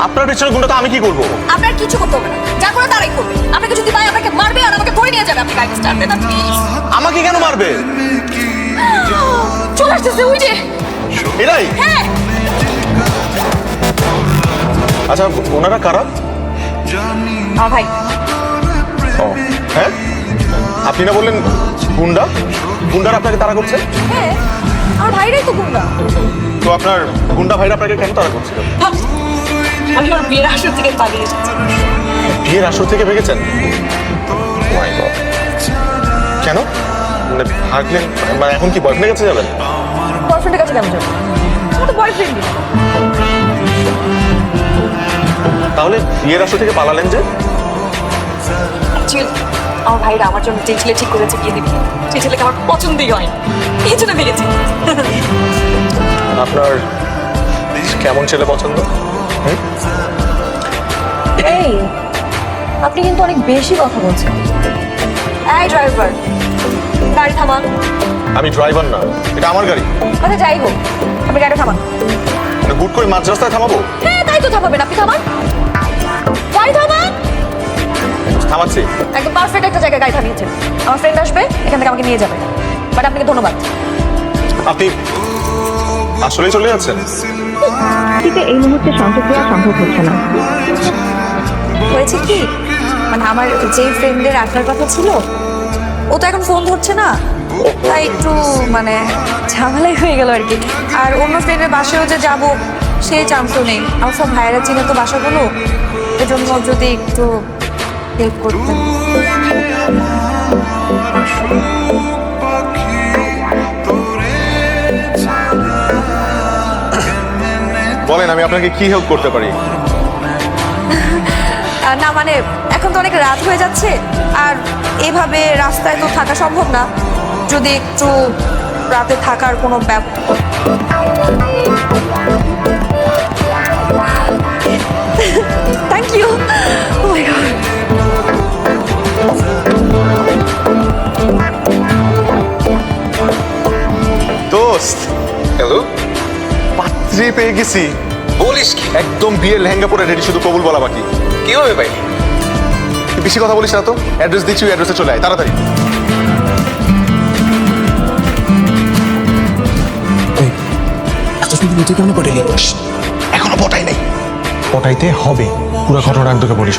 আপনার পেছনে গুন্ডা তো আমি কি করবো? আপনার কিছু করতে হবে না, যা করে তারাই করবে। আপনাকে যদি পায় আপনাকে মারবে আর আমাকে ধরে নিয়ে যাবে। আপনি গাড়ি স্টার্ট দেন প্লিজ। আমাকে কেন মারবে? চলে আসতেছে ওই যে। এরাই? হ্যাঁ। আচ্ছা ওনারা কারা? আমার ভাই। ও হ্যাঁ, আপনি না বললেন গুন্ডা? গুন্ডারা আপনাকে তাড়া করছে? হ্যাঁ, আমার ভাইরাই তো গুন্ডা। তো আপনার গুন্ডা ভাইরা আপনাকে কেন তাড়া করছিল? আমি ওর বিয়ের আসর থেকে পালিয়ে এসেছি। বিয়ের আসর থেকে ভেগেছেন? My God! কেন মানে ভাগলেন? মানে এখন কি বয়ফ্রেন্ডের কাছে যাবেন? বয়ফ্রেন্ডের কাছে কেমন যাবো? আমার তো বয়ফ্রেন্ডই। তাহলে বিয়ের আসর থেকে পালালেন যে? আমার ভাইরা আমার জন্য যে ছেলে ঠিক করেছে বিয়ে দিবি, সেই ছেলেকে আমার পছন্দই হয়, এই জন্য ভেবেছি। আপনার কেমন ছেলে পছন্দ? এই আপনি কিন্তু অনেক বেশি কথা বলছেন। এই ড্রাইভার, গাড়ি থামান। আমি ড্রাইভার না, এটা আমার গাড়ি। আচ্ছা যাই হোক, আপনি গাড়ি থামান। মানে হুট করে মাঝ রাস্তায় থামাবো? হ্যাঁ তাই তো, থামাবেন। আপনি থামান, গাড়ি থামান। থামাচ্ছি। একদম পারফেক্ট একটা জায়গায় গাড়ি থামিয়েছেন। আমার ফ্রেন্ড আসবে, এখান থেকে আমাকে নিয়ে যাবে। বাট আপনাকে ধন্যবাদ। আপনি আসলেই চলে যাচ্ছেন? থেকে এই মুহূর্তে সংযোগ দেওয়া সম্ভব হচ্ছে না। হয়েছে কি, মানে আমার যে ফ্রেন্ডের আসার কথা ছিল ও তো এখন ফোন ধরছে না, তাই একটু মানে ঝামেলাই হয়ে গেল আর কি। আর অন্য ফ্রেন্ডের বাসায়ও যে যাব সেই চান্সও নেই। আমার সব ভাইয়েরা চিনে তো বাসাগুলো, এজন্য যদি একটু হেল্প করতেন। বলেন আমি আপনাকে কি হেল্প করতে পারি? না মানে এখন তো অনেক রাত হয়ে যাচ্ছে, আর এভাবে রাস্তায় তো থাকা সম্ভব না। যদি একটু রাতে থাকার কোনো thank you. Oh my god. দোস্ত হ্যালো, পাত্রী পেয়ে গেছি। বলিস কি? একদম বিয়ের লেহেঙ্গা পরে রেডি, শুধু কবুল বলা বাকি। কিভাবে ভাই? তুই বেশি কথা বলিস না তো। অ্যাড্রেস দিচ্ছি, ওই অ্যাড্রেসে চলে আয় তাড়াতাড়ি। এত সুন্দর তুই কেমন পড়ে এখনো পটাই নাই, পটাইতে হবে। পুরো ঘটনা তোকে বলিস।